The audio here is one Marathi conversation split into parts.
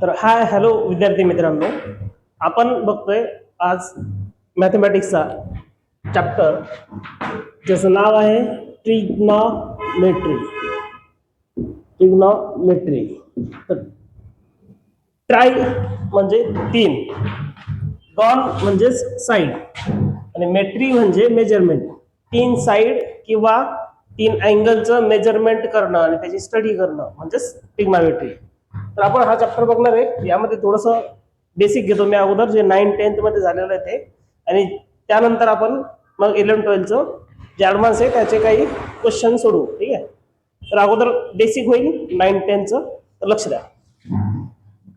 तर हाय हॅलो विद्यार्थी मित्रांनो, आपण बघतोय आज मॅथमॅटिक्सचा चॅप्टर ज्याचं नाव आहे ट्रिग्नॉमेट्री. ट्रिग्नॉमेट्री तर ट्राय म्हणजे तीन, गॉन म्हणजे साईड आणि मेट्री म्हणजे मेजरमेंट. तीन साईड किंवा तीन अँगलचं मेजरमेंट करणं आणि त्याची स्टडी करणं म्हणजेच ट्रिग्नॉमेट्री. तर आपण हा चॅप्टर बघणार आहे. यामध्ये थोडंसं बेसिक घेतो मी अगोदर, जे 9-10 मध्ये झालेलं आहे ते, आणि त्यानंतर आपण मग 11-12चं जे ॲडव्हान्स आहे त्याचे काही क्वेश्चन सोडवू. ठीक आहे, तर अगोदर बेसिक होईल 9-10चं, तर लक्ष द्या.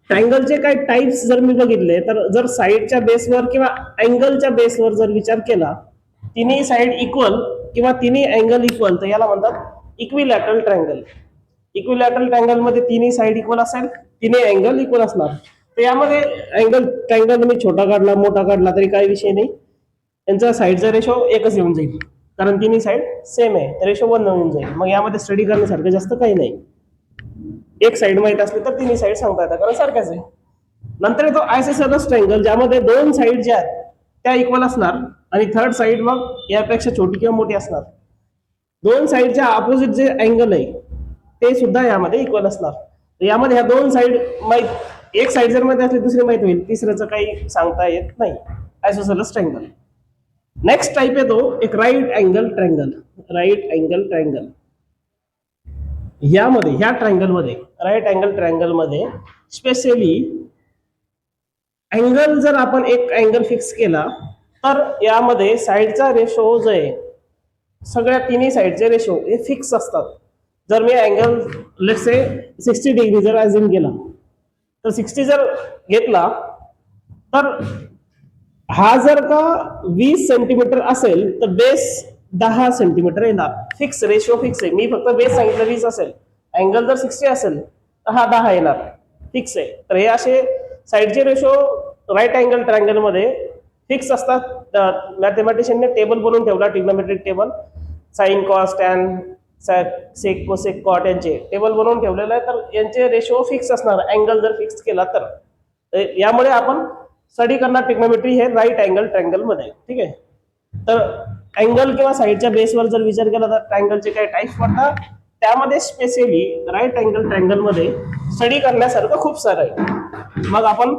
ट्रायंगलचे काही टाइप्स जर मी बघितले तर जर साईडच्या बेसवर किंवा अँगलच्या बेसवर जर विचार केला, तिन्ही साईड इक्वल किंवा तिन्ही अँगल इक्वल, तर याला म्हणतात इक्विलॅटरल ट्रायंगल. इक्विलॅटरल ट्रायंगल मध्ये तिन्ही साईड इक्वल असेल, तिन्ही अँगल इक्वल असणार. तर यामध्ये अँगल ट्रायंगल तुम्ही छोटा काढला मोठा काढला तरी काही विषय नाही, त्यांचा साईडचा रेशो एकच येऊन जाईल, कारण तिन्ही साईड सेम आहे, तर रेशो 1 येऊन जाईल. मग यामध्ये स्टडी करण्यासारखं जास्त काही नाही. एक साईड माहित असली तर तिन्ही साईड सांगता येतात, कारण सारख्याच आहे. नंतर येतो आयसोसेलेस ट्रायंगल, ज्यामध्ये दोन साईड ज्या आहेत त्या इक्वल असणार आणि थर्ड साईड मग यापेक्षा छोटी किंवा मोठी असणार. दोन साईडच्या अपोजिट जे अँगल आहे ते सुद्धा यामध्ये इक्वल असणार. यामध्ये ह्या दोन साईड माहित, एक साईड जर माहिती असली दुसरी माहित होईल, तिसऱ्याचं काही सांगता येत नाही. Isosceles triangle. नेक्स्ट टाइप येतो एक right angle triangle. Right angle triangle यामध्ये, ह्या ट्रायंगल मध्ये, राईट अँगल ट्रायंगल मध्ये स्पेशली अँगल जर आपण एक अँगल फिक्स केला तर यामध्ये साईडचा रेशो जो आहे, सगळ्या तिन्ही साईडचे रेशो हे फिक्स असतात. जर मी अँगल लेट्स से 60 डिग्री जर अझ्युम केला, तर 60 जर घेतला तर हा जर का 20 सेंटीमीटर असेल तर बेस 10 सेंटीमीटर येणार. फिक्स रेशो फिक्स आहे. मी फक्त बेस सांगितलं 20 असेल, अँगल जर 60 असेल तर हा 10 येणार, फिक्स आहे. तर हे असे साईडचे रेशो राईट अँगल ट्रायंगल मध्ये फिक्स असतात. मॅथमॅटिशियनने टेबल बनवून ठेवला, trigonometric table, sine cos tan sec cosec cot यांचे टेबल बनवून ठेवलेलं आहे. तर यांचे रेशो फिक्स असणार अँगल जर फिक्स केला तर. यामुळे आपण स्टडी करणार ट्रिग्नोमेट्री हे राईट अँगल ट्रायंगल मध्ये. ठीक आहे, तर अँगल किंवा साईडच्या बेसवर जर विचार केला तर ट्रायंगलचे काही टाइप्स पडतात. त्यामध्ये स्पेशली राईट अँगल ट्रायंगल मध्ये स्टडी करण्यासारखं खूप सारं आहे. मग आपण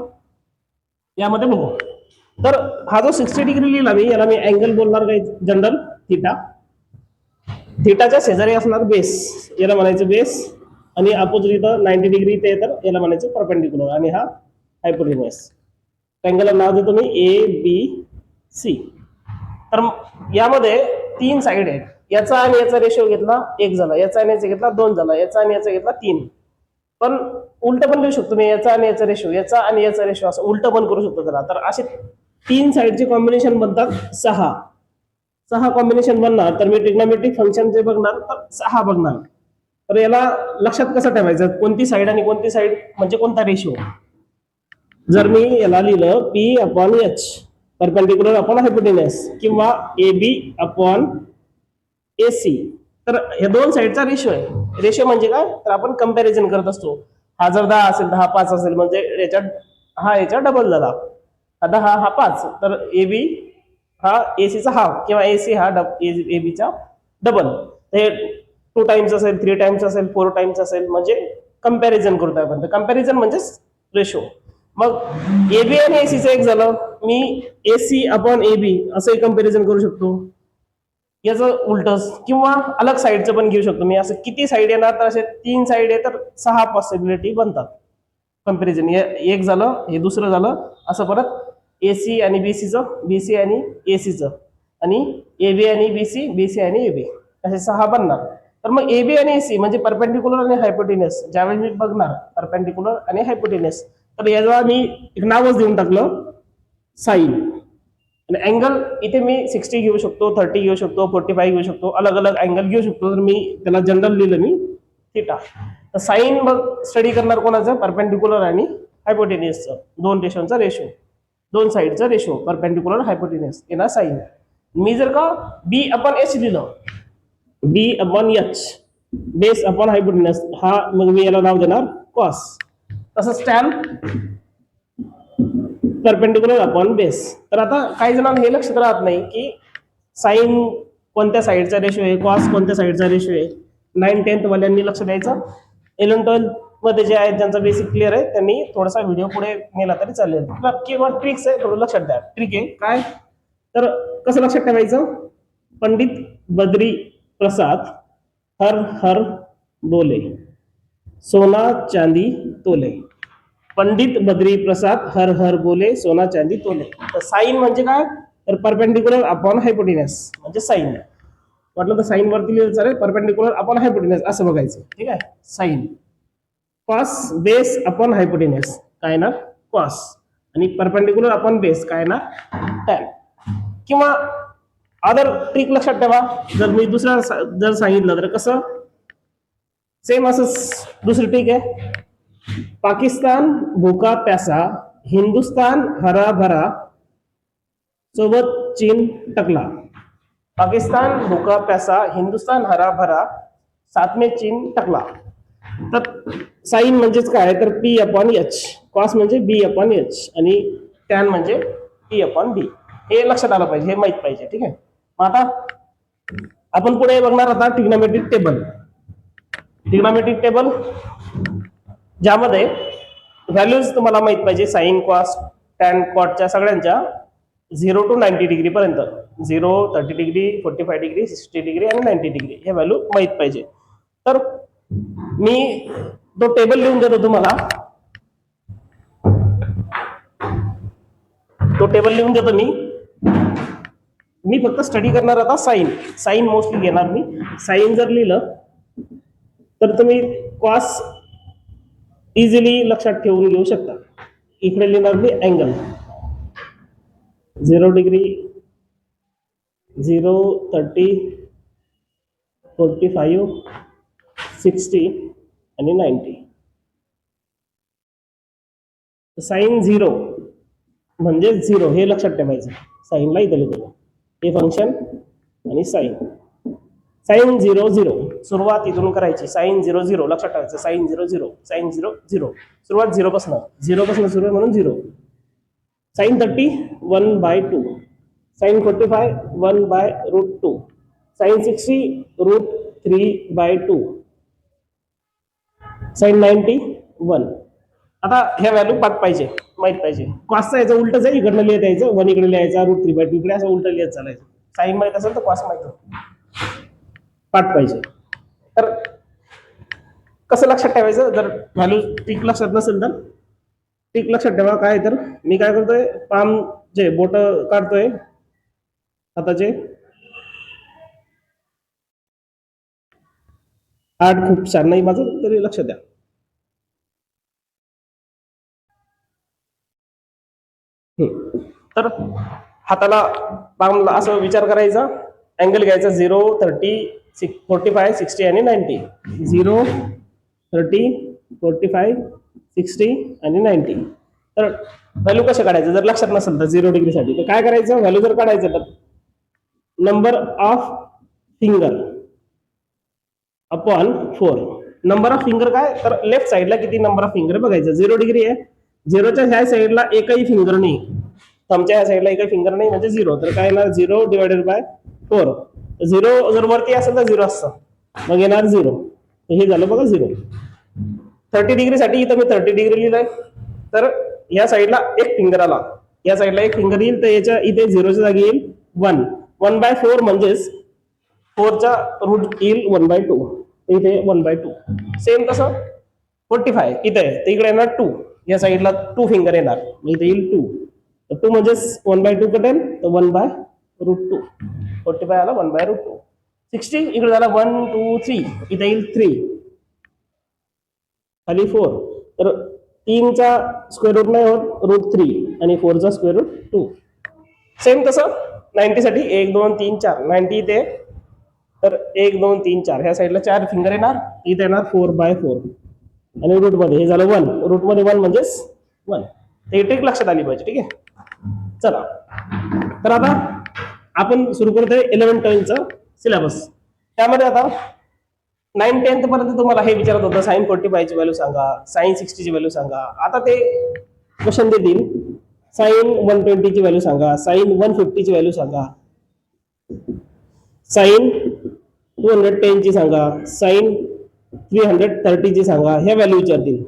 यामध्ये बघू. तर हा जो 60 डिग्री लिहिला मी, याला मी अँगल बोलणार काही जनरल थिटा. थिटाच्या शेजारी असणार बेस, याला म्हणायचं बेस, आणि अपोजिट इथं 90 डिग्री ते, तर याला म्हणायचं परपेंडिक्युलर, आणि हा हायपोटेन्यूस. ट्रायंगलला नाव देतो मी ABC. तर यामध्ये तीन साईड आहेत. याचा आणि याचा रेशो घेतला 1 झाला, याचा आणि याचा घेतला 2 झाला, याचा आणि याचा घेतला 3. पण उलट पण लिहू शकतो मी, याचा आणि याचा रेशो, याचा आणि याचा रेशो, असं उलट पण करू शकतो त्याला. तर असे तीन साईडचे कॉम्बिनेशन बनतात 6 कॉम्बिनेशन बनणार. तर मी ट्रिग्नोमेट्रिक फंक्शन जे बघणार तर 6 बघणार. तर याला लक्षात कसं ठेवायचं, कोणती साईड आणि कोणती साईड म्हणजे कोणता रेशो. जर मी याला लिहिलं P/H, परपेंडिक्युलर अपॉन हायपोटेन्यूस, किंवा AB अपॉन AC, तर हे दोन साईडचा रेशो आहे. रेशो म्हणजे काय, तर आपण कंपॅरिझन करत असतो. हा जर 10 असेल, 10 5 असेल, म्हणजे याच्या डबल झाला. हा 10 हा 5, तर AB हा ACचा हाफ, किंवा AC हा ABचा डबल. हे 2 टाइम्स असेल, 3 टाइम्स असेल, 4 टाइम्स असेल, म्हणजे कंपॅरिझन करतोय आपण. तर कंपॅरिझन म्हणजेच रेशो. मग AB आणि ACचं एक झालं, मी AC अपॉन AB असंही कंपॅरिझन करू शकतो. याचं उलटच किंवा अलग साईडचं पण घेऊ शकतो मी. असं किती साईड येणार, तर असे 3 साईड आहे, तर 6 पॉसिबिलिटी बनतात कंपॅरिझन. एक झालं, हे दुसरं झालं, असं परत AC आणि BCचं, BC आणि ACचं, आणि AB आणि BC, BC आणि AB, असे 6 बनणार. तर मग AB आणि AC म्हणजे परपेंडिक्युलर आणि हायपोटेन्यूस ज्यावेळी मी बघणार, परपेंडिक्युलर आणि हायपोटेन्यूस, तर याला मी एक नावच देऊन टाकलं साइन. आणि अँगल इथे मी 60 घेऊ शकतो, 30 घेऊ शकतो, 45 घेऊ शकतो, अलग अलग अँगल घेऊ शकतो. तर मी त्याला जनरल लिहिलं मी थिटा. तर साइन बघ स्टडी करणार कोणाचं, परपेंडिक्युलर आणि हायपोटेन्यूसचं, दोन रेशोचा रेशो, दोन साईडचा रेशो, परपेंडिक्युलर हायपोटेन्यूस येणार साइन. मी जर का B/H लिहिलं, B/H बेस अपॉन हायपोटेन्यूस, हा मग मी याला नाव देणार कॉस. तसंच टॅन परपेंडिक्युलर अपॉन बेस. तर आता काही जणांना हे लक्षात राहत नाही की साईन कोणत्या साईडचा रेशो आहे, कॉस कोणत्या साईडचा रेशो आहे. 9-10 वाल्यांनी लक्ष द्यायचं. 11-12 मध्ये जे आहेत ज्यांचा बेसिक क्लिअर आहे त्यांनी थोडासा व्हिडिओ पुढे नेला तरी चालेल. किंवा ट्रिक्स आहे, थोडं लक्षात द्या. ट्रिक आहे काय, तर कसं लक्षात ठेवायचं, पंडित बद्री प्रसाद हर हर बोले, सोना चांदी तोले. पंडित बद्री प्रसाद हर हर बोले, सोना चांदी तोले. तर साईन म्हणजे काय, तर परपेंडिक्युलर अपॉन हायपोटेनस म्हणजे साईन. म्हटलं तर साईन वरती लिहिलं चालेल, परपेंडिक्युलर अपॉन हायपोटेनस असं बघायचं. ठीक आहे, sine. Cos base upon hypotenuse काय ना कॉस, आणि परपेंडिक्युलर अपॉन बेस काय ना टॅन. किंवा अदर ट्रिक लक्षात ठेवा, जर मी दुसरा जर सांगितलं तर कसं सेम असंच दुसरी ट्रिक आहे. पाकिस्तान भूका प्यासा, हिंदुस्तान हरा भरा, सोबत चीन टकला. पाकिस्तान भूका प्यासा, हिंदुस्तान हरा भरा, साथ में चीन टकला. तर साईन म्हणजेच काय, तर पी अपॉन एच, कॉस म्हणजे बी अपॉन एच, आणि टॅन म्हणजे पी अपॉन बी. हे लक्षात आलं पाहिजे, हे माहित पाहिजे. ठीक आहे, मग आता आपण पुढे बघणार आता ट्रिग्नोमेट्रिक टेबल. ट्रिग्नोमेट्रिक टेबल ज्यामध्ये व्हॅल्यूज तुम्हाला माहित पाहिजे, साईन कॉस टॅन कॉटच्या सगळ्यांच्या 0 to 90 डिग्री पर्यंत. 0, 30 डिग्री, 45 डिग्री, 60 डिग्री आणि 90 डिग्री हे व्हॅल्यू माहित पाहिजे. तर मी तो टेबल लिहून देतो तुम्हाला, तो टेबल लिहून देतो मी फक्त स्टडी करणार आता साईन. साईन मोस्टली घेणार मी. साईन जर लिहिलं तर तुम्ही कॉस इझिली लक्षात ठेवून घेऊ शकता. इकडे लिहिणार मी अँगल 0 डिग्री, 0, 30, 45, 60 आणि 90. साईन 0 म्हणजे 0 हे लक्षात ठेवायचं. साईनला इथं लिहितो हे फंक्शन आणि साईन. साईन 0, 0 सुरुवात इथून करायची. साईन 0, 0 लक्षात ठेवायचं. साईन 0, 0, साईन 0, 0 सुरुवात 0 पासून सुरू म्हणून 0. Sine 30 1/2, sine 45 1/√2, sine 60 √3/2, sine 90 1. आता ह्या व्हॅल्यू पाठ पाहिजे, माहित पाहिजे. कॉसचा याचं उलटच आहे, इकडनं लिहित यायचं, 1 इकडे लिहायचा, √3/2 इकडे, असं उलट लिहित चालायचं. साईन माहित असेल तर कॉस माहित पाठ पाहिजे. तर कसं लक्षात ठेवायचं, जर व्हॅल्यू ट्रिक लक्षात नसेल तर ट्रिक लक्षात ठेवा. काय तर मी काय करतोय, पाम जे बोट काढतोय हाताचे, आठ खूप छान नाही माझं तरी लक्ष द्या. तर हाताला पामला असं विचार करायचा, अँगल घ्यायचा 0, 30, 45, 60 आणि 90. 0, 30, 45, 60 आणि 90. तर व्हॅल्यू कशा काढायचं जर लक्षात नसेल तर 0 डिग्रीसाठी तर काय करायचं, व्हॅल्यू जर काढायचं तर number of finger upon 4. Number of finger काय, तर लेफ्ट साईडला किती नंबर ऑफ फिंगर बघायचं. 0 डिग्री आहे, 0च्या ह्या साईडला एकही फिंगर नाही, थंबच्या ह्या साईडला एकही फिंगर नाही म्हणजे 0. तर काय येणार 0 डिवायडेड बाय 4. 0 जर वरती असेल तर 0 असतं, मग येणार 0. हे झालं बघा 0. 30 डिग्रीसाठी इथं मी 30 डिग्री लिहिलंय, तर या साईडला एक फिंगर आला, या साईडला एक फिंगर येईल, तर याच्या इथे 0च्या जागी येईल 1. 1/4 म्हणजेच 4चा रूट येईल 1/2, इथे 1/2. सेम तसं 45 इथे आहे, तर इकडे येणार 2, या साईडला 2 फिंगर येणार, इथे येईल 2. तर 2 म्हणजेच 1/2 कटेल, तर 1/√2. 45 आला 1/√2. 60 इकडे झाला 1, 2, 3, इथे येईल 3, खाली 4. तर 3चा स्क्वेअर रूट नाही होत, √3 आणि 4चा स्क्वेअर रूट 2. सेम तसं 90 साठी 1, 2, 3, 4. 90 इथे, तर 1, 2, 3, 4 ह्या साईडला 4 फिंगर येणार, इथे येणार 4/4 आणि रूट मध्ये हे झालं 1. रूट मध्ये 1 म्हणजेच 1. हे ट्रिक लक्षात आली पाहिजे. ठीक आहे, चला. तर आता आपण सुरू करतोय 11-12चा सिलेबस. त्यामध्ये आता 9-10 पर्यंत तुम्हाला हे विचारत होतं, साईन 45 ची व्हॅल्यू सांगा, साईन 60 ची व्हॅल्यू सांगा. आता ते क्वेश्चन देतील साइन 120 ची व्हॅल्यू सांगा, साइन 150 ची व्हॅल्यू सांगा, साइन 210 ची सांगा, साइन 330 ची सांगा, ह्या व्हॅल्यू विचारतील.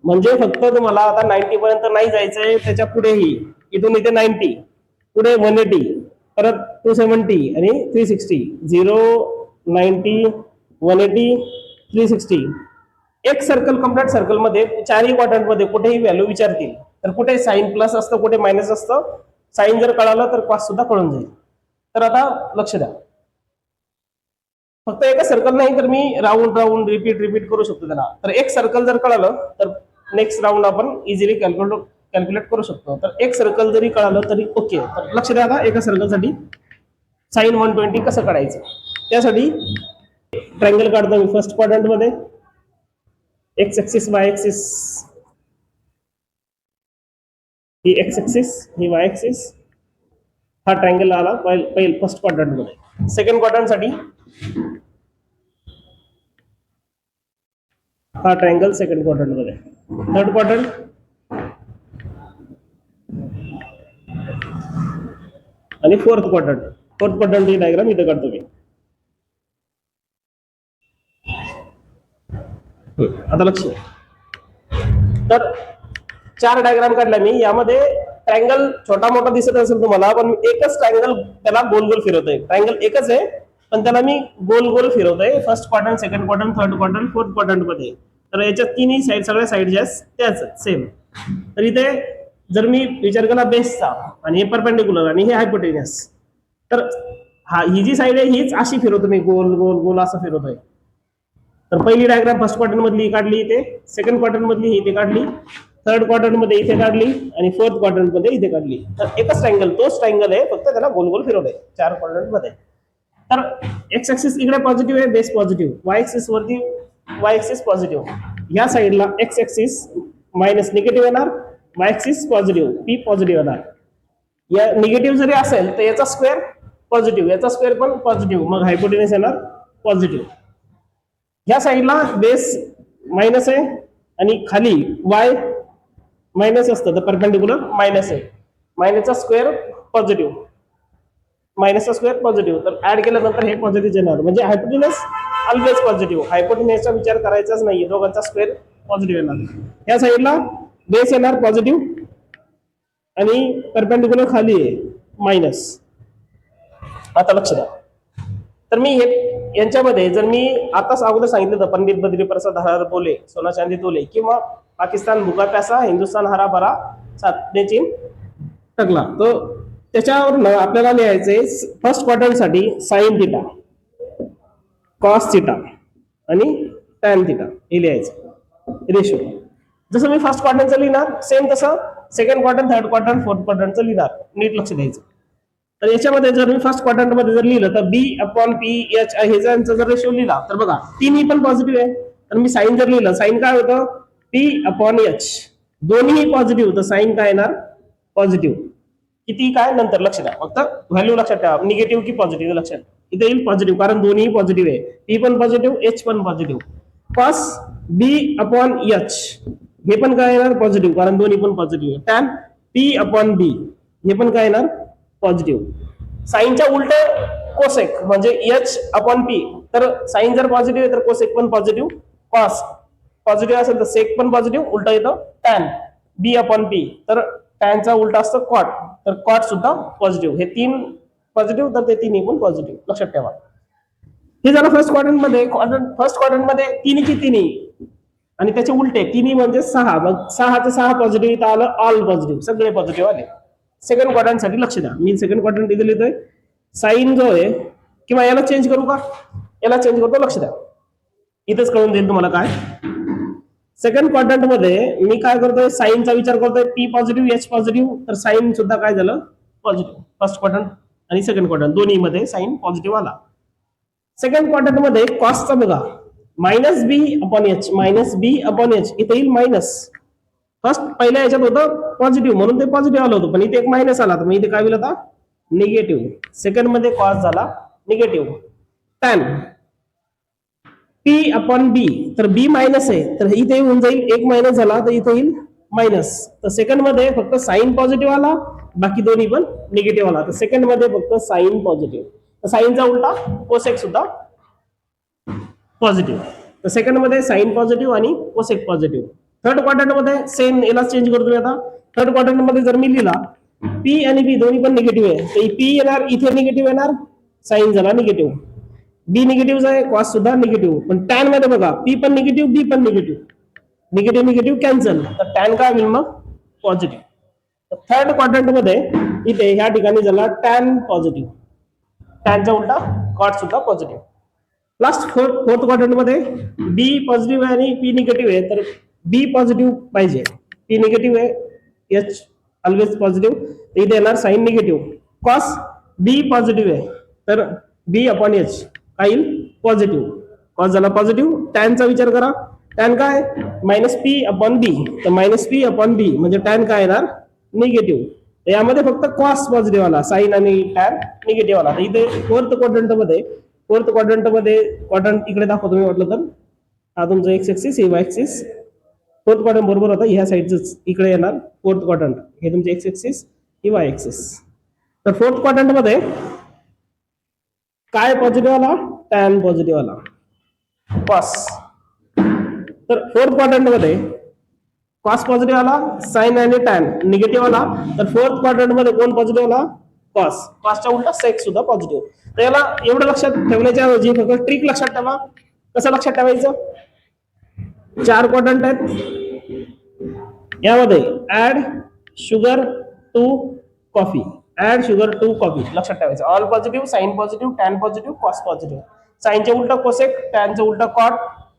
म्हणजे फक्त तुम्हाला आता 90 पर्यंत नाही जायचंय, त्याच्या पुढेही इथून इथे 90, पुढे 180, परत 270 आणि 360, 0, 90, 180, 360. एक सर्कल कंप्लीट सर्कल मध्ये चारही क्वाड्रंट मध्ये कुठेही व्हॅल्यू विचारतील. तर कुठे साइन प्लस असतं, कुठे मायनस असतं. साइन जर कळालं तर कॉस सुद्धा कळून जाईल. तर आता लक्ष द्या, फक्त एका सर्कल नाही तर मी राऊंड राऊंड रिपीट करू शकतो त्यांना. तर एक सर्कल जर कळालं तर नेक्स्ट राऊंड आपण इझिली कॅल्क्युलेट करू शकतो. तर एक सर्कल जरी कळालं तरी ओके. तर लक्ष द्या, आता एका सर्कलसाठी साइन 120 कसं काढायचं. त्यासाठी ट्रायंगल काढतो मी फर्स्ट क्वाड्रंट मध्ये. एक्स ऍक्सिस, वाय ऍक्सिस, ही एक्स ऍक्सिस, ही वाय ऍक्सिस. हा ट्रायंगल आला पहिला फर्स्ट क्वाड्रंट मध्ये. सेकंड क्वाड्रंट साठी हा ट्रायंगल सेकंड क्वाड्रंट मध्ये. थर्ड क्वाड्रंट, आणि फोर्थ क्वाड्रंट. फोर्थ क्वाड्रंट ही डायग्राम इथे काढतो मी. आता लक्ष, तर 4 डायग्राम काढल्या मी. यामध्ये ट्रायंगल छोटा मोठा दिसत असेल तुम्हाला, पण एकच ट्रायंगल त्याला गोल गोल फिरवतोय. ट्रायंगल एकच आहे पण त्याला मी गोल गोल फिरवतोय. First quadrant, second quadrant, third quadrant, fourth quadrant मध्ये. तर याच्या तिन्ही साईड, सगळ्या साईड ज्या त्याच सेम. तर इथे जर मी विचार केला बेसचा, आणि हे परपेंडिक्युलर आणि हे हायपोटेनियस, तर ही जी साईड आहे हीच अशी फिरवतो मी, गोल गोल गोल असं फिरवतोय. तर पहिली डायग्राम फर्स्ट क्वाड्रंट मधली काढली इथे, सेकंड क्वाड्रंट मधली इथे काढली, थर्ड क्वाड्रंट मध्ये इथे काढली, आणि फोर्थ क्वाड्रंट मध्ये इथे काढली. तर एकच ट्रायंगल, तोच ट्रायंगल आहे, फक्त त्याला गोल गोल फिरवलंय 4 क्वाड्रंट मध्ये. तर एक्स ऍक्सिस इकडे पॉझिटिव्ह आहे, बेस पॉझिटिव्ह. वाय ऍक्सिस वरती वाय ऍक्सिस पॉझिटिव्ह. या साईडला एक्स ऍक्सिस मायनस निगेटिव्ह येणार, Y axis positive, P positive येणार. या निगेटिव्ह जरी असेल तर याचा स्क्वेअर पॉझिटिव्ह, याचा स्क्वेअर पण पॉझिटिव्ह, मग हायपोटेनस येणार पॉझिटिव्ह. ह्या साईडला बेस मायनस आहे आणि खाली वाय मायनस असतं, तर परपेंडिक्युलर मायनस आहे. मायनसचा स्क्वेअर पॉझिटिव्ह, मायनसचा स्क्वेअर पॉझिटिव्ह. तर ऍड केल्यानंतर हे पॉझिटिव्ह येणार, म्हणजे हायपोटेनस ऑलवेज पॉझिटिव्ह. हायपोटेनसचा विचार करायचाच नाहीये, दोघांचा स्क्वेअर पॉझिटिव्ह येणार. या साईडला बेस येणार पॉझिटिव्ह आणि परपेंडिक्युलर खाली आहे मायनस. आता लक्ष द्या, तर मी हे यांच्यामध्ये जर मी आताच अगोदर सांगितलं होतं, पंडित बद्री प्रसाद हरार बोले, सोना चांदी तोले, किंवा पाकिस्तान भुगा प्यासा, हिंदुस्तान हरा भरा, सातने चीन टकला, तो त्याच्यावर आपल्याला लिहायचंय फर्स्ट क्वाड्रंट साठी साइन थिटा, कॉस थिटा आणि टॅन थिटा हे लिहायचं रेशो. जसं मी फर्स्ट क्वाड्रंटचं लिहिणार सेम तसं second quadrant, third quadrant, fourth क्वाड्रंटचं लिहिणार. नीट लक्ष द्यायचं. तर याच्यामध्ये जर मी फर्स्ट क्वाड्रंट मध्ये जर लिहिलं तर बी अपॉन पी एच ह्याचा जर रेशो लिहिला तर बघा तिन्ही पण पॉझिटिव्ह आहे. तर मी साइन जर लिहिलं, साइन काय होतं, पी अपॉन एच, दोन्ही पॉझिटिव्ह, तर साइन काय येणार पॉझिटिव्ह. किती काय नंतर लक्ष द्या, फक्त व्हॅल्यू लक्षात ठेवा, निगेटिव्ह की पॉझिटिव्ह लक्षात. इथे येईल पॉझिटिव्ह, कारण दोन्ही पॉझिटिव्ह आहे, पी पण पॉझिटिव्ह, एच पण पॉझिटिव्ह. कॉस बी अपॉन एच, हे पण काय येणार पॉझिटिव्ह, कारण दोन्ही पण पॉझिटिव्ह आहे. टॅन पी अपॉन बी, हे पण काय येणार पॉझिटिव्ह. साइनच्या उलट कोसेक म्हणजे एच अपॉन पी, तर साइन जर पॉझिटिव्ह आहे तर कोसेक पण पॉझिटिव्ह, कॉस पॉझिटिव्ह असेल तर सेक पण पॉझिटिव्ह, उलट येतं टॅन बी अपॉन पी, तर टॅनचा उलटा असतं कॉट, तर कॉट सुद्धा पॉझिटिव्ह. हे 3 पॉझिटिव्ह, तर ते तिन्ही पण पॉझिटिव्ह लक्षात ठेवा. हे झालं फर्स्ट क्वाड्रंट मध्ये. फर्स्ट क्वाड्रंट मध्ये तिन्हीची तिन्ही आणि त्याचे उलटे तिन्ही म्हणजे 6, मग 6चे 6 पॉझिटिव्ह, इथं आलं ऑल पॉझिटिव्ह, सगळे पॉझिटिव्ह आले. सेकंड क्वाड्रंट साठी लक्ष द्या, मी सेकंड क्वाड्रंट इथे लिहितोय. साइन जो आहे, किंवा याला चेंज करू का, याला चेंज करतो, लक्ष द्या, इथेच कळून देईल तुम्हाला काय. सेकंड क्वाड्रंट मध्ये मी काय करतोय, साइनचा विचार करतोय, पी पॉझिटिव्ह एच पॉझिटिव्ह, तर साइन सुद्धा काय झालं पॉझिटिव्ह. फर्स्ट क्वाड्रंट आणि सेकंड क्वाड्रंट दोन्ही मध्ये साइन पॉझिटिव्ह आला. सेकंड क्वाड्रंट मध्ये कॉसचा बघा, मायनस बी अपॉन एच, मायनस बी अपॉन एच, इथे येईल मायनस. फर्स्ट पहिल्या याच्यात होतं पॉझिटिव्ह म्हणून ते पॉझिटिव्ह आलं होतं, पण इथे एक मायनस आला, तर मी इथे काय होईल आता निगेटिव्ह. सेकंड मध्ये कॉस झाला निगेटिव्ह. टॅन पी अपॉन बी, तर बी मायनस आहे, तर इथे येऊन जाईल एक मायनस झाला, तर इथे येईल मायनस. तर सेकंड मध्ये फक्त साईन पॉझिटिव्ह आला, बाकी दोन्ही पण निगेटिव्ह आला. तर सेकंड मध्ये फक्त साईन पॉझिटिव्ह. तर साईनचा उलटा कोसेक सुद्धा पॉझिटिव्ह. तर सेकंड मध्ये साईन पॉझिटिव्ह आणि कोसेक पॉझिटिव्ह. थर्ड क्वाड्रंट मध्ये सेम याला चेंज करतो मी आता. थर्ड क्वाड्रंट मध्ये जर मी लिहिला पी आणि बी दोन्ही पण निगेटिव्ह आहे, तर पी येणार इथे निगेटिव्ह येणार, साईन झाला निगेटिव्ह. बी निगेटिव्ह आहे, कॉस सुद्धा निगेटिव्ह. पण टॅन मध्ये बघा पी पण निगेटिव्ह बी पण निगेटिव्ह, निगेटिव्ह निगेटिव्ह कॅन्सल, तर टॅन काय होईल मग पॉझिटिव्ह. थर्ड क्वाड्रंट मध्ये इथे ह्या ठिकाणी झाला टॅन पॉझिटिव्ह, टॅनचा उलटा कॉट सुद्धा पॉझिटिव्ह. लास्ट फोर्थ क्वाड्रंट मध्ये बी पॉझिटिव्ह आहे आणि पी निगेटिव्ह आहे, तर बी पॉझिटिव्ह पाहिजे, पी निगेटिव्ह आहे, एच ऑलवेज पॉझिटिव्ह, तर इथे येणार साईन निगेटिव्ह. कॉस बी पॉझिटिव्ह आहे, तर बी अपॉन एच काय येईल पॉझिटिव्ह, कॉस झाला पॉझिटिव्ह. टॅनचा विचार करा, टॅन काय मायनस पी अपॉन बी, तर मायनस पी अपॉन बी म्हणजे टॅन काय येणार निगेटिव्ह. यामध्ये फक्त कॉस पॉझिटिव्ह आला, साईन आणि टॅन निगेटिव्ह आला. तर इथे फोर्थ क्वाड्रंट मध्ये क्वाड्रंट इकडे दाखवतो मी वाटलं तर, हा तुमचा एक्स एक्सिस हे वाय एक्सिस, फोर्थ क्वाड्रंट बरोबर होता, ह्या साईडच इकडे येणार फोर्थ क्वाड्रंट, हे तुमचे एक्स एक्सिस ही वाय एक्सिस. तर फोर्थ क्वाड्रंट मध्ये काय पॉझिटिव्ह आला, टॅन पॉझिटिव्ह आला, कॉस. तर फोर्थ क्वाड्रंट मध्ये कॉस पॉझिटिव्ह आला, साइन आणि टॅन निगेटिव्ह आला, तर फोर्थ क्वाड्रंट मध्ये कोण पॉझिटिव्ह आला, कॉस. कॉसच्या उलटा सेक सुद्धा पॉझिटिव्ह. तर याला एवढं लक्षात ठेवण्याच्या ऐवजी फक्त ट्रिक लक्षात ठेवा. कसं लक्षात ठेवायचं, 4 क्वाड्रंट आहेत, यामध्ये add sugar to coffee, add sugar to coffee लक्षात ठेवायचं. All positive, sine positive, tan positive, cos positive. साइनच्या उलटा कोसेक, टॅनच्या उलटा कॉट,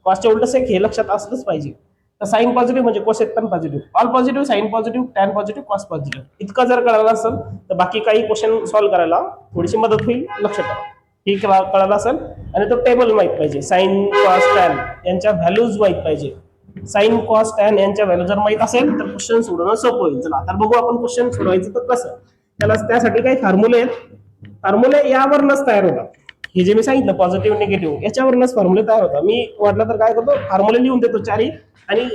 कॉसच्या उलटा सेक, हे लक्षात असलंच पाहिजे. तर साइन पॉझिटिव्ह म्हणजे कोसेक पण positive, all positive, sine positive, tan positive, cos positive. इतकं जर कळलं असेल तर बाकी काही क्वेश्चन सॉल्व्ह करायला थोडीशी मदत होईल, लक्षात ठेवा. ही कळालं असेल आणि तो टेबल माहित पाहिजे, साइन कॉस टॅन यांच्या व्हॅल्यूज माहित पाहिजे. साइन कॉस टॅन यांच्या व्हॅल्यू जर माहित असेल तर क्वेश्चन सोडवणं सोपं होईल. चला आता बघू आपण क्वेश्चन सोडवायचं तर कसं. त्यासाठी काही फॉर्म्युले आहेत, फॉर्म्युले यावरच तयार होतात. हे जे मी सांगितलं पॉझिटिव्ह निगेटिव्ह याच्यावरूनच फॉर्म्युले तयार होतात. मी वाटलं तर काय करतो, फॉर्म्युले लिहून देतो चारही आणि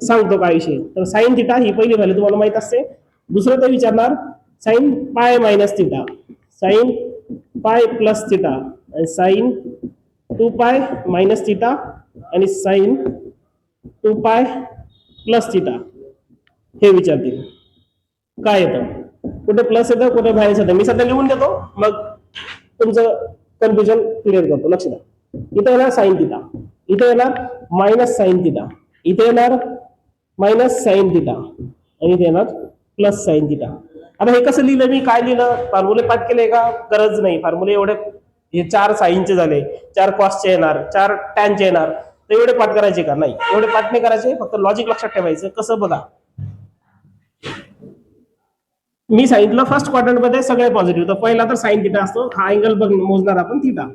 सांगतो काय विषय. तर साइन थिटा ही पहिली व्हॅल्यू तुम्हाला माहित असते. दुसरं ते विचारणार sine pi minus theta, sine pi plus theta, आणि साइन 2 पाय मायनस थिटा आणि साइन 2 पाय प्लस थिटा हे विचारतील. काय येतं, कुठे प्लस येतं कुठे मायनस येतं, मी सध्या लिहून देतो, मग तुमचं कन्फ्युजन क्लिअर करतो. लक्ष द्या, इथे येणार साइन थिटा, इथे येणार मायनस साइन थिटा, इथे येणार मायनस साइन थिटा आणि इथे येणार प्लस साइन थिटा. आता हे कसं लिहिलं मी, काय लिहिलं, फॉर्म्युले पाठ केले का, गरज नाही. फॉर्म्युले एवढे, हे 4 साइनचे झाले, 4 कॉसचे येणार, 4 टॅनचे येणार, तर एवढे पाठ करायचे का, नाही एवढे पाठ नाही करायचे. फक्त लॉजिक लक्षात ठेवायचं. कसं बघा, मी सांगितलं फर्स्ट क्वाड्रंट मध्ये सगळे पॉझिटिव्ह, तर पहिला तर साइन थिटा असतो, हा अँगल मोजणार आपण थिटा,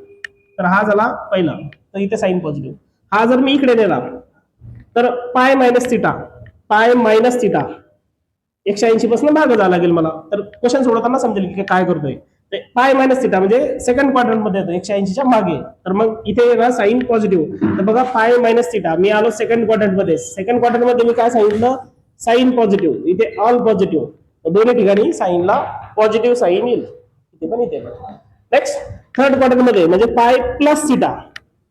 तर हा झाला पहिला, तर इथे साइन पॉझिटिव्ह. हा जर मी इकडे नेला तर पाय minus theta, pi minus theta 180 पासून मागे जावं लागेल मला, तर क्वेश्चन सोडवताना समजेल की काय करतोय. पाय मायनस थिटा म्हणजे सेकंड क्वाड्रंट मध्ये येतो 180च्या मागे, तर मग इथे येणार साइन पॉझिटिव्ह. तर बघा पाय मायनस थिटा, मी आलो सेकंड क्वाड्रंट मध्ये, सेकंड क्वाड्रंट मध्ये मी काय सांगितलं, साइन पॉझिटिव्ह, इथे ऑल पॉझिटिव्ह, दोन्ही ठिकाणी साइनला पॉझिटिव्ह साइन येईल, इथे पण इथे. नेक्स्ट थर्ड क्वाड्रंट मध्ये म्हणजे पाय प्लस थिटा,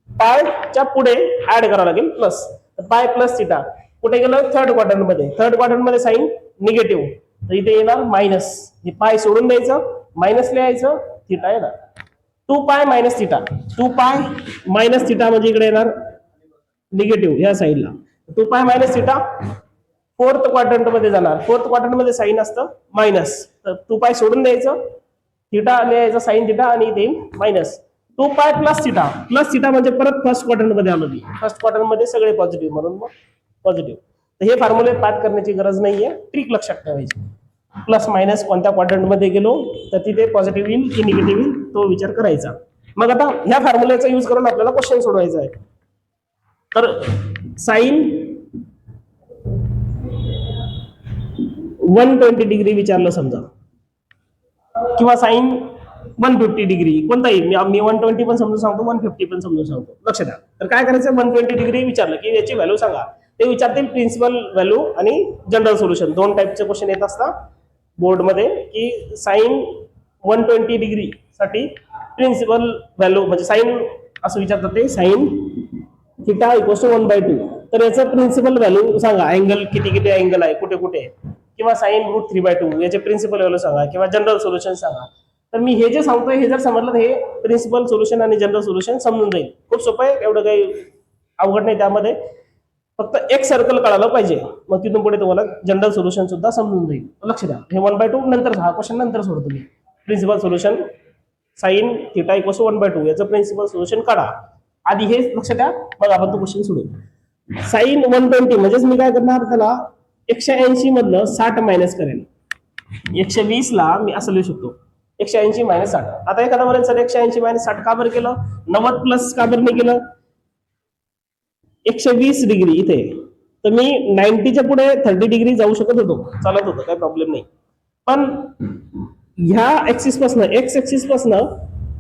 पायच्या पुढे ऍड करावं लागेल प्लस, तर पाय प्लस थिटा कुठे गेलं, थर्ड क्वाड्रंट मध्ये. थर्ड क्वाड्रंट मध्ये साइन निगेटिव्ह, तर इथे येणार मायनस, पाय सोडून द्यायचं, मायनस लिहायचं, थिटा येणार 2 pi minus theta, 2 pi minus theta म्हणजे इकडे येणार निगेटिव्ह या साईडला, 2 pi minus theta fourth quadrant मध्ये जाणार. फोर्थ क्वाड्रंट मध्ये साइन असतं मायनस, तर 2 पाय सोडून द्यायचं, थिटा लिहायचं साइन थिटा आणि इथे मायनस 2 पाय प्लस थिटा. प्लस थिटा म्हणजे परत फर्स्ट क्वाड्रंट मध्ये आलो मी, फर्स्ट क्वाड्रंट मध्ये सगळे पॉझिटिव्ह म्हणून मग पॉझिटिव्ह. तर हे फॉर्म्युले पाठ करण्याची गरज नाहीये, ट्रिक लक्षात ठेवायची. प्लस मायनस कोणत्या क्वाड्रंट मध्ये गेलो तर तिथे पॉझिटिव्ह येईल की निगेटिव्ह येईल तो विचार करायचा. मग आता ह्या फॉर्म्युलेचा यूज करून आपल्याला क्वेश्चन सोडवायचा आहे. तर साइन 120 डिग्री विचारलं समजा, किंवा साइन 150 डिग्री कोणताही, मी 120 पण समजून सांगतो, 150 पण समजून सांगतो. लक्ष द्या, तर काय करायचं, 120 डिग्री विचारलं की याची व्हॅल्यू सांगा. ते विचारतील प्रिन्सिपल व्हॅल्यू आणि जनरल सोल्युशन. दोन टाईपचे क्वेश्चन येत असतात बोर्डमध्ये की साइन 120 डिग्री साठी प्रिन्सिपल व्हॅल्यू म्हणजे साइन असं विचारतात ते साइन थिटा इक्वल्स टू 1/2. तर याचं प्रिन्सिपल व्हॅल्यू सांगा, अँगल किती किती अँगल आहे कुठे कुठे, किंवा साइन रूट 3/2 याचे प्रिन्सिपल व्हॅल्यू सांगा, किंवा जनरल सोल्युशन सांगा. तर मी हे जे सांगतोय हे जर समजलं तर हे प्रिन्सिपल सोल्युशन आणि जनरल सोल्युशन समजून जाईल. खूप सोपं आहे, एवढं काही अवघड नाही त्यामध्ये. फक्त एक सर्कल कळालं पाहिजे, मग तिथून पुढे तुम्हाला जनरल सोल्युशन सुद्धा समजून जाईल. लक्ष द्या, हे 1/2 नंतर हा क्वेश्चन नंतर सोडतो तुम्ही. Principal solution sine theta equals to 1/2 याचं प्रिन्सिपल सोल्युशन काढा. आधी हे लक्ष द्या, मग आपण तो क्वेश्चन सोडू. साइन 120 म्हणजेच मी काय करणार, त्याला 180 मधलं 60 मायनस करेन. 120 ला मी असं लिहू शकतो 180 मायनस 60. आता एखादा म्हणेल सर 180 मायनस 60 का बरं केलं, 90 प्लस का बरं नाही केलं. 120 डिग्री इथे, तर मी 90च्या पुढे 30 डिग्री जाऊ शकत होतो, चालत होतं, काही प्रॉब्लेम नाही. पण ह्या ऍक्सिस पासून एक्स ऍक्सिस पासून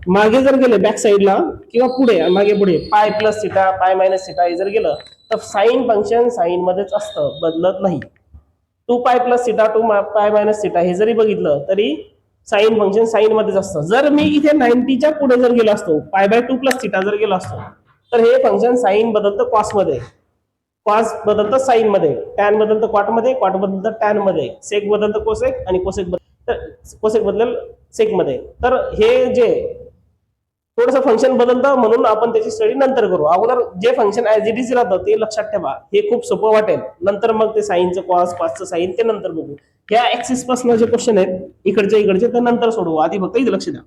मागे जर गेले बॅक साईडला किंवा पुढे मागे पुढे पाय plus theta pi minus theta हे जर गेलं तर साइन फंक्शन साइन मध्येच असतं, बदलत नाही. 2 पाय plus theta 2 pi minus theta हे जरी बघितलं तरी साइन फंक्शन साइन मध्येच असतं. जर मी इथे 90च्या पुढे जर गेलो असतो, π/2 प्लस थिटा जर गेलो असतो, तर हे फंक्शन साइन बदलतं कॉस मध्ये, कॉस बदलतं साइन मध्ये, टॅन बदलतं कॉट मध्ये, कॉट बदलतं टॅन मध्ये, सेक बदलतं कोसेक आणि कोसेक बदलेल सेक मध्ये. तर हे जे थोडंसं फंक्शन बदलतं म्हणून आपण त्याची स्टडी नंतर करू. अगोदर जे फंक्शन ऍज इट इज राहतं ते लक्षात ठेवा, हे खूप सोपं वाटेल. नंतर मग ते साईनचं कॉस कॉसचं साईन ते नंतर बघू. ह्या ऍक्सिस पासून जे क्वेश्चन आहेत इकडचे ते नंतर सोडवू, आधी फक्त इथे लक्ष द्या.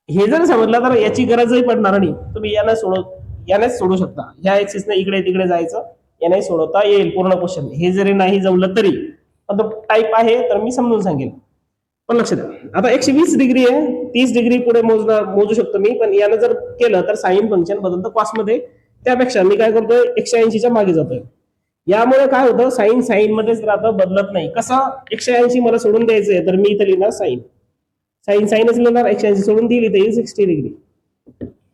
हे जर समजलं तर याची गरजही पडणार नाही, तुम्ही यानेच सोडू शकता. ह्या ऍक्सिसने इकडे तिकडे जायचं, याने सोडवता येईल पूर्ण क्वेश्चन. हे जरी नाही जमलं तरी पण तो टाईप आहे तर मी समजून सांगेन. पण लक्ष द्या, आता 120 डिग्री आहे, 30 डिग्री पुढे मोजू शकतो मी, पण यानं जर केलं तर साइन फंक्शन बदलतं कॉस मध्ये. त्यापेक्षा मी काय करतोय 180च्या मागे जातोय. यामुळे काय होतं, साइन साइन मध्येच राहतं, बदलत नाही. कसं 180 मला सोडून द्यायचंय तर मी इथं लिहिणार साइन, साइन साइनच लिहिणार, 180 सोडून दिली तर येईल 60 डिग्री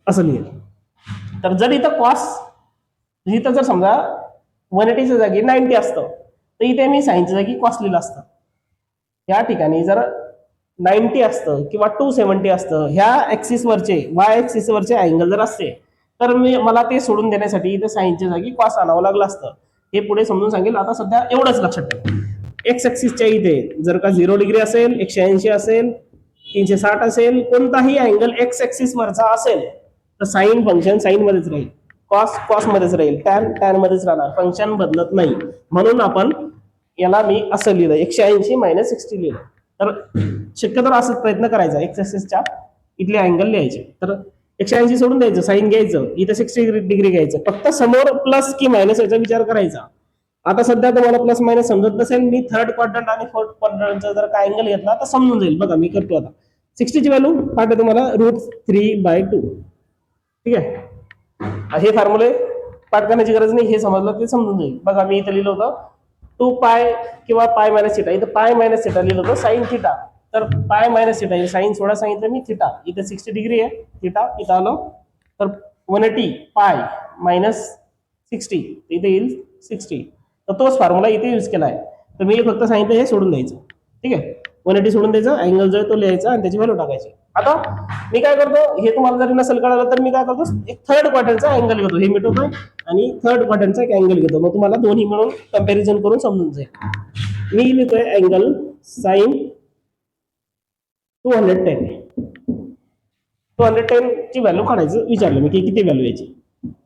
असं लिहिल. तर जर इथं कॉस इथं जर समजा 180च्या जागी 90 असतं तर इथे मी साइनच्या जागी कॉस लिहिलं असतं. या ठिकाणी जर 90 असतं किंवा 270 असतं, ह्या ऍक्सिस वरचे वाय ऍक्सिस वरचे अँगल जर असते तर मला ते सोडून देण्यासाठी इथे साइनच्या जागी कॉस आणावं लागलं असतं. हे पुढे समजून सांगेल. आता सध्या एवढंच लक्षात ठेवा, एक्स ऍक्सिसच्या इथे जर का 0 डिग्री असेल, 180 असेल, 360 असेल, कोणताही अँगल एक्स ऍक्सिस वरचा असेल तर साइन फंक्शन साइन मध्येच राहील, कॉस कॉस मध्येच राहील, टॅन टॅन मध्येच राहणार, फंक्शन बदलत नाही. म्हणून आपण याला मी असं लिहिलं 180 मायनस 60 लिहिलं. तर शक्यतो असंच प्रयत्न करायचा, एक्स ऍक्सिसच्या इथले अँगल लिहायचे. तर 180 सोडून द्यायचं, साइन घ्यायचं, इथं 60 डिग्री घ्यायचं, फक्त समोर प्लस की मायनस याचा विचार करायचा. आता सध्या तुम्हाला प्लस मायनस समजत नसेल, मी थर्ड क्वाड्रंट आणि फोर्थ क्वाड्रंटचा जर काय अँगल घेतला तर समजून जाईल. बघा मी करतो आता. 60 ची व्हॅल्यू पाठ तुम्हाला √3/2. ठीक आहे, हे फॉर्म्युले पाठ करण्याची गरज नाही, हे समजलं ते समजून जाईल. बघा मी इथं लिहिलं होतं 2 पाय किंवा पाय मायनस थिटा, इथं पाय मायनस थिटा लिहिलं होतं साइन थिटा. तर पाय मायनस थिटा, साइन सोडा सांगितलं मी, थिटा इथे 60 डिग्री आहे, थिटा इथं आलो तर 180 पाय मायनस 60 इथे येईल 60. तर तोच फॉर्म्युला इथे यूज केला आहे. तर मी फक्त सांगितलं हे सोडून द्यायचं. ठीक आहे, 180 सोडून द्यायचं, अँगल जो आहे तो लिहायचा आणि त्याची व्हॅल्यू टाकायची. आता मी काय करतो, हे तुम्हाला जरी नसेल कळालं तर मी काय करतो, एक थर्ड क्वाड्रंटचा अँगल घेतो, हे मिटवतोय आणि थर्ड क्वाड्रंटचा एक अँगल घेतो, मग तुम्हाला दोन्ही मिळून कंपॅरिझन करून समजून जाईल. मी लिहितोय अँगल साइन 210. 210 ची व्हॅल्यू काढायचं विचारलं मी की किती व्हॅल्यू याची.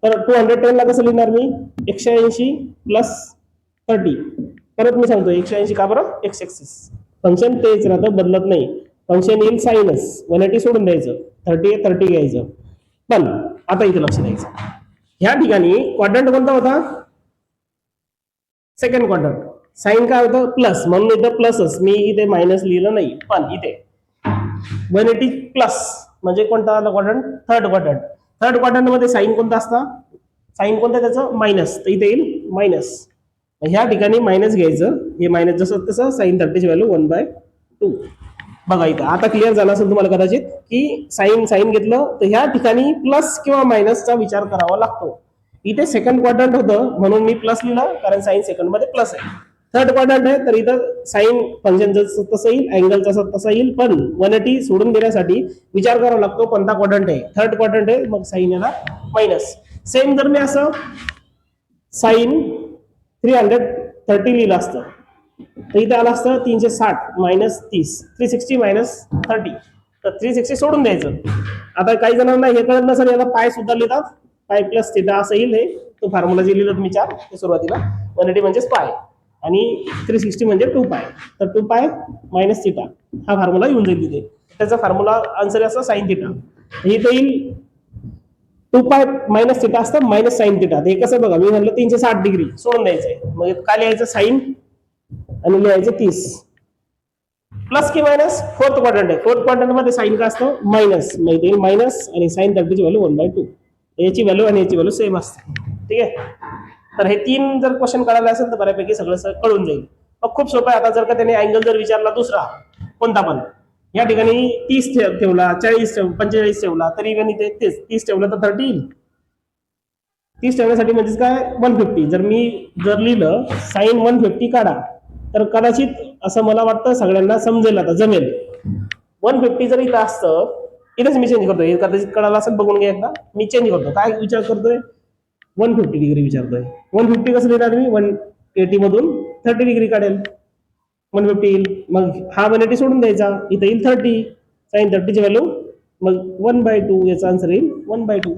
तर 210 ला कसं लिहिणार मी, 180 प्लस 30. परत मी सांगतो 180 का बरं, एक्स ऍक्सिस फंक्शन तेच राहतं, बदलत नाही. फंक्शन येईल साइनस, 180 सोडून द्यायचं, 30 घ्यायचं. पण आता इथे लक्ष द्यायचं, ह्या ठिकाणी क्वाड्रंट कोणता होता, सेकंड क्वाड्रंट. साइन काय होतं प्लस, म्हणून इथं प्लसच, मी इथे मायनस लिहिलं नाही. पण इथे 180 प्लस म्हणजे कोणता quadrant, third quadrant. Third quadrant मध्ये साइन कोणता असता, साइन कोणता त्याचं मायनस, तर इथे येईल मायनस. ह्या ठिकाणी मायनस घ्यायचं, हे मायनस जसं तसं साइन 30ची व्हॅल्यू 1/2. बघा इथं आता क्लिअर झालं असेल तुम्हाला कदाचित की साइन घेतलं तर ह्या ठिकाणी प्लस किंवा मायनसचा विचार करावा लागतो. इथे सेकंड क्वाड्रंट होतं म्हणून मी प्लस लिहिलं, कारण साईन सेकंड मध्ये प्लस आहे. थर्ड क्वाड्रंट आहे तर इथं साईन फंक्शन जसं तसं येईल, अँगल जसं तसं येईल, पण 180 सोडून देण्यासाठी विचार करावा लागतो कोणता क्वाड्रंट आहे. थर्ड क्वाड्रंट आहे मग साईन याला मायनस. सेम जर मी असं साईन 330 लिहिलं असतं तर इथे आलं असतं 360 मायनस 30, 360 मायनस 30. तर 360 सोडून द्यायचं. आता काही जणांना हे कळत नसेल, याला पाय सुद्धा लिहितात, पाय प्लस थिटा असं येईल. हे तो फॉर्म्युला जे लिहिलं तुम्ही 4 ते सुरुवातीला 180 म्हणजेच पाय आणि 360 म्हणजे 2 पाय. तर 2 पाय मायनस थिटा हा फॉर्म्युला येऊन जाईल तिथे. त्याचा फॉर्म्युला आन्सर असं साईन थिटा. इथे येईल 2 पाय मायनस थिटा असतं मायनस साईन थिटा. हे कसं बघा, मी म्हणलं 360 डिग्री सोडून द्यायचंय, मग काय लिहायचं साईन आणि लिहायचं 30 प्लस की मायनस. फोर्थ क्वाड्रंट आहे, फोर्थ क्वाड्रंट मध्ये साईन का असतं मायनस, मग येईल मायनस आणि साईन 30 ची व्हॅल्यू 1/2. याची व्हॅल्यू आणि याची व्हॅल्यू सेम असते. ठीक आहे. तर हे 3 जर क्वेश्चन कळाले असेल तर बऱ्यापैकी सगळं कळून जाईल. मग खूप सोपं आहे. आता जर का त्याने अँगल जर विचारला दुसरा कोणता पण, या ठिकाणी 30 ठेवला, 40 45 ठेवला तरी पण इथे तेच 30 ठेवलं तर 30 येईल. 30 ठेवण्यासाठी म्हणजेच काय 150. जर मी लिहिलं साईन 150 काढा तर कदाचित असं मला वाटतं सगळ्यांना समजेल, आता जमेल. 150 जर इथं असतं, इथेच मी चेंज करतोय, कदाचित कळाला असेल बघून घ्या एकदा. मी चेंज करतो, काय विचार करतोय 150 डिग्री विचारतोय. 150 कसं लिहिणार मी, 180 मधून 30 डिग्री काढेल, 150 येईल. मग हा 180 सोडून द्यायचा, इथं येईल 30, साईन 30 ची व्हॅल्यू मग 1/2. याचा आन्सर येईल 1/2.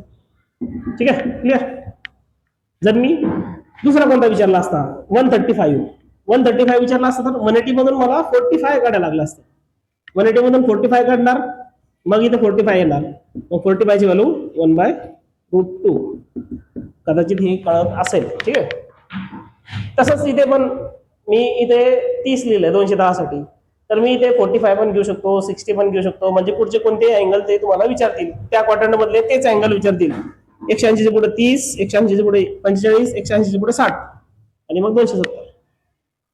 ठीक आहे, क्लिअर. जर मी दुसरा कोणता विचारला असता 135 विचारला असता तर 180 मधून मला 45 काढायला लागलं असतं. 180 मधून 45 काढणार, मग इथे 45 येणार, मग 45 ची व्हॅल्यू 1/√2. कदाचित हे कळत असेल. ठीक आहे. तसंच इथे पण मी इथे 30 लिहिलंय 210 साठी, तर मी इथे 45 पण घेऊ शकतो, 60 पण घेऊ शकतो. म्हणजे पुढचे कोणते अँगल ते तुम्हाला विचारतील, त्या क्वाड्रंट मधले तेच अँगल विचारतील. 180 च्या पुढे 30, 180 च्या पुढे 45, 180 च्या पुढे 60 आणि मग 270.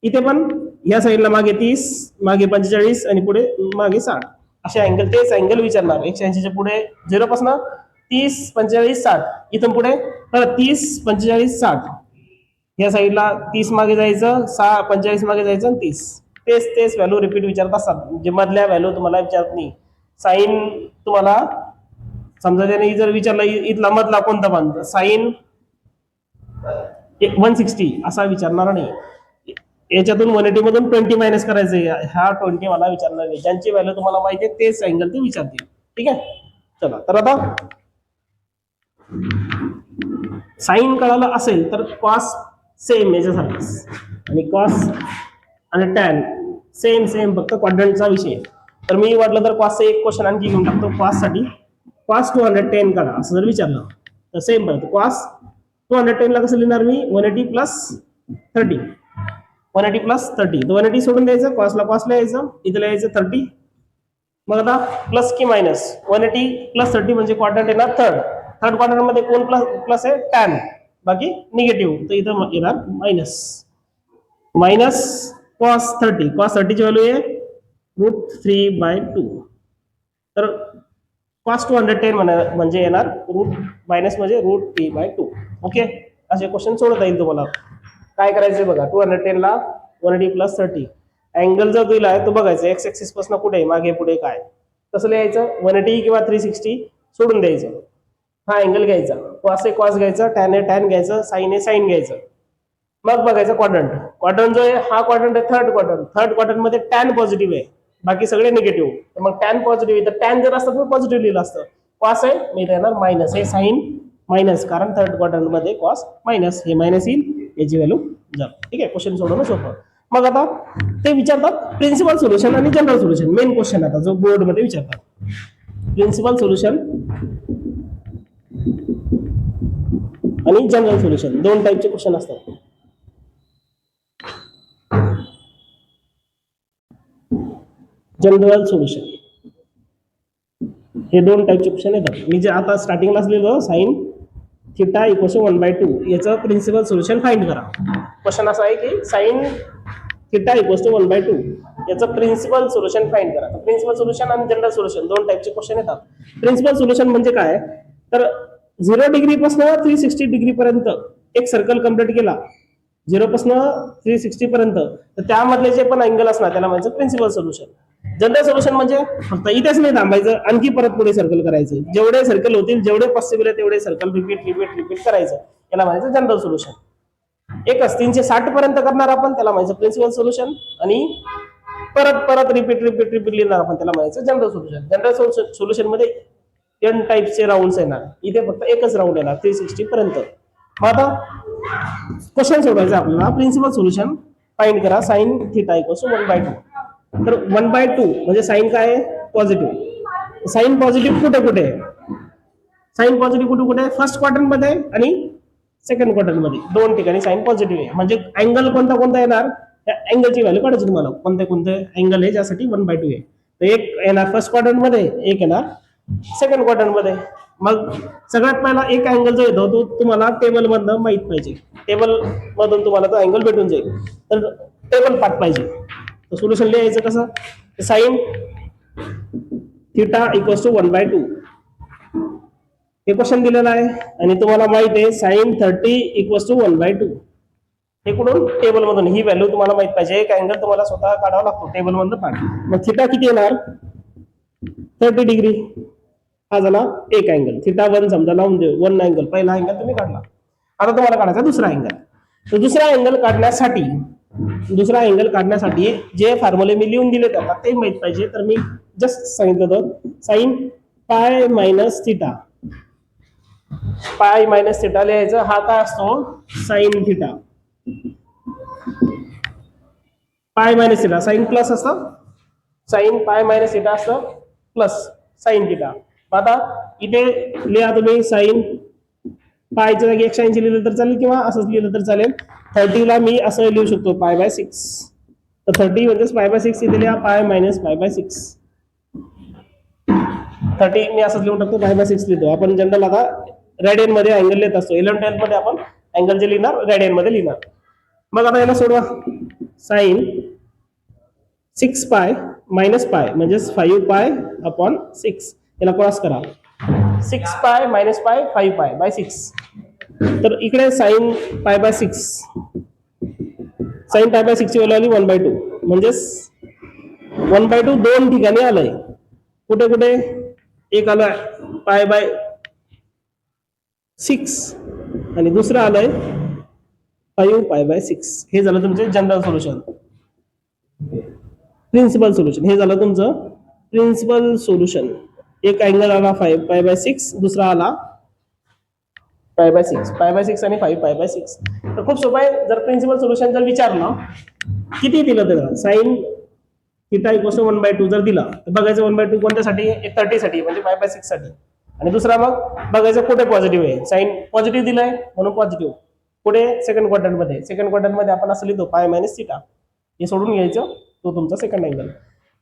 इथे पण या साईडला मागे 30, मागे 45 आणि पुढे मागे 60 असे अँगल, तेच अँगल विचारणार. 180 च्या पुढे 0 पासून 30, 45, 60, इथून पुढे 30, 45, 60. या साईडला 30 मागे जायचं, 45 मागे जायचं आणि 30. तेच व्हॅल्यू रिपीट विचारत असतात, जे मधल्या व्हॅल्यू तुम्हाला विचारत नाही. साईन तुम्हाला समजा त्याने जर विचारला इथला मधला कोणता पण, साईन 160 असा विचारणार नाही. याच्यातून 180 मधून 20 मायनस करायचंय, हा 20 मला विचारणार नाही. ज्यांची व्हॅल्यू तुम्हाला माहिती आहे तेच अँगल ते विचारतील. ठीक आहे. चला, तर आता साईन कळालं असेल तर कॉस सेम याच्यासारखंच, आणि कॉस आणि टॅन सेम फक्त क्वाड्रंटचा विषय. तर मी वाटलं तर कॉसचा एक क्वेश्चन आणखी घेऊन टाकतो. कॉस साठी कॉस 210 काढा असं जर विचारलं तर सेम पडतं. कॉस 210 ला कसं लिहिणार मी, 180 प्लस 30, 180 प्लस 30. 180 सोडून द्यायचं, कॉसला कॉस लिहायचं, इथं लिहायचं 30. मग आता प्लस की मायनस, 180 प्लस 30 म्हणजे क्वाड्रंट येणार थर्ड क्वाड्रंट मध्ये कोण प्लस आहे, टॅन, बाकी निगेटिव्ह. तर इथं येणार मायनस कॉस 30 ची व्हॅल्यू आहे √3/2. तर कॉस 210 म्हणजे येणार मायनस म्हणजे √3/2. ओके, असे क्वेश्चन सोडवता येईल तुम्हाला. काय करायचंय बघा, 210 ला 180 प्लस 30 अँगल जर दिला आहे तो बघायचं एक्स ऍक्सिस पासून कुठे मागे पुढे काय, कसं लिहायचं. 180 किंवा 360 सोडून द्यायचं, हा अँगल घ्यायचा, कॉस आहे कॉस घ्यायचा, टॅन आहे टॅन घ्यायचं, साईन आहे साईन घ्यायचं. मग बघायचं क्वाड्रंट जो आहे हा क्वाड्रंट आहे थर्ड क्वाड्रंट मध्ये टॅन पॉझिटिव्ह आहे, बाकी सगळे निगेटिव्ह. तर मग टॅन पॉझिटिव्ह आहे, तर टॅन जर असतं तर पॉझिटिव्ह लिहिलं असतं. कॉस आहे मी येणार मायनस, हे साईन मायनस, कारण थर्ड क्वाड्रंट मध्ये कॉस मायनस, हे मायनस येईल, याची व्हॅल्यू जर. ठीक आहे, क्वेश्चन सोडवणं सोपं. मग आता ते विचारतात प्रिन्सिपल सोल्युशन आणि जनरल सोल्युशन. मेन क्वेश्चन आता जो बोर्ड मध्ये विचारतात, प्रिन्सिपल सोल्युशन आणि जनरल सोल्युशन, दोन टाईपचे क्वेश्चन असतात. जनरल सोल्युशन हे दोन टाईपचे क्वेश्चन येतात. मी जे आता स्टार्टिंगलाच लिहिलं साईन थिटा इक्वल्स टू 1/2 याचं प्रिन्सिपल सोल्युशन फाइंड करा. क्वेश्चन असा आहे की साईन थिटा इक्वल्स टू 1/2 याचं प्रिन्सिपल सोल्युशन फाइंड करा. प्रिन्सिपल सोल्युशन आणि जनरल सोल्युशन दोन टाईपचे क्वेश्चन येतात. प्रिन्सिपल सोल्युशन म्हणजे काय, तर 0 डिग्री पासून 360 डिग्री पर्यंत एक सर्कल कंप्लीट केला, 0 पासून 360 पर्यंत, तर त्यामधले जे पण अँगल असणार त्याला म्हणायचं प्रिन्सिपल सोल्युशन. जनरल सोल्युशन म्हणजे फक्त इथेच नाही थांबायचं, आणखी परत पुढे सर्कल करायचं, जेवढे सर्कल होतील जेवढे पॉसिबल आहे तेवढे सर्कल रिपीट करायचं, याला म्हणायचं जनरल सोल्युशन. एक 360 पर्यंत करणार आपण त्याला म्हणायचं प्रिन्सिपल सोल्युशन, आणि परत परत रिपीट लिहिणार आपण त्याला म्हणायचं जनरल सोल्युशन. जनरल सोल्युशन मध्ये n टाइपचे राऊंड येणार, इथे फक्त एकच राऊंड येणार 360 पर्यंत. मग आता क्वेश्चन सोडवायचा आपल्याला. प्रिन्सिपल सोल्युशन फाइंड करा साइन थिटा इक्वल्स टू 1/2. तर 1/2 म्हणजे साइन काय आहे? पॉझिटिव्ह. साइन पॉझिटिव्ह कुठे कुठे आहे? साइन पॉझिटिव्ह कुठे कुठे आहे? फर्स्ट क्वाड्रंट मध्ये आणि सेकंड क्वाड्रंट मध्ये, दोन ठिकाणी साइन पॉझिटिव्ह आहे. म्हणजे अँगल कोणता कोणता येणार, त्या अँगलची व्हॅल्यू काढायची तुम्हाला, कोणते कोणते अँगल आहे ज्यासाठी 1/2 आहे. तर एक येणार फर्स्ट क्वाड्रंट मध्ये, एक येणार सेकंड क्वाड्रंट मध्ये. मग सगळ्यात पहिला एक अँगल जो येतो तो तुम्हाला टेबल मधनं माहित पाहिजे, टेबल मधून तुम्हाला तो अँगल भेटून जाईल. तर टेबल पाठ पाहिजे. तर सोल्युशन लिहायचं कसं? साइन थिटा इक्वल्स टू 1/2 हे क्वेश्चन दिलेलं आहे, आणि तुम्हाला माहित आहे साइन 30 इक्वल्स टू 1/2. हे कुठून? टेबल मधून. ही व्हॅल्यू तुम्हाला माहित पाहिजे. एक अँगल तुम्हाला स्वतः काढावा लागतो टेबल मधनं पाठ. मग थिटा किती येणार? 30 डिग्री. हा झाला एक अँगल. थिटा 1 समजा लावून देऊ, 1 अँगल, पहिला अँगल तुम्ही काढला. आता तुम्हाला काढायचा दुसरा अँगल. तर दुसरा अँगल काढण्यासाठी जे फॉर्म्युले मी लिहून दिले त्याला ते माहित पाहिजे. तर मी जस्ट सांगितलं होतं sine pi minus theta. Pi minus theta लिहायचं. हा काय असतो? Sine theta. Pi minus theta, sine plus असतं, साइन पाय मायनस थिटा असतं प्लस साइन थिटा. आता इथे लिहा तुम्ही साइन पायच्या जागी 180 लिहिलं तर चालेल, किंवा असंच लिहिलं तर चालेल. 30 ला मी असं लिहू शकतो π/6. तर 30 म्हणजेच π/6 इथे लिहा, पाय मायनस π/6. 30 मी असंच लिहून टाकतो, π/6 लिहितो. आपण जनरल आता रेडियन मध्ये अँगल लिहित असतो. 11th मध्ये आपण अँगल जे लिहिणार रेडियन मध्ये लिहिणार. मग आता याला सोडवा. साइन 6 पाय मायनस पाय म्हणजेच 5π/6. याला क्रॉस करा. 6 पाय मायनस पाय 5π/6. तर इकडे साइन π/6, साइन π/6 ची व्हॅल्यू आली 1/2. म्हणजेच 1/2 दोन ठिकाणी आलंय. कुठे कुठे? एक आलं π/6 आणि दुसरं आलंय 5π/6. हे झालं तुमचे जनरल सोल्युशन. प्रिन्सिपल सोल्युशन हे झालं तुमचं प्रिन्सिपल सोल्युशन. एक अँगल आला 5π/6, दुसरा आला π/6 आणि 5π/6. तर खूप सोपं आहे. जर प्रिन्सिपल सोल्युशन जर विचारलं किती दिलं तर साइन थिटा इक्वल्स टू 1/2 जर दिला तर बघायचं 1/2 कोणत्यासाठी? 30 साठी म्हणजे π/6 साठी. आणि दुसरा मग बघायचं कुठे पॉझिटिव्ह आहे. साइन पॉझिटिव्ह दिलाय म्हणून पॉझिटिव्ह. पुढे सेकंड क्वाड्रंट मध्ये आपण असं लिहितो पाय मायनस थिटा. हे सोडून घ्यायचं, तो तुमचा सेकंड अँगल.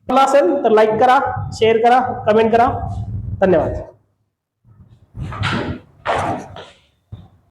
असेल तर लाईक करा, शेअर करा, कमेंट करा. धन्यवाद.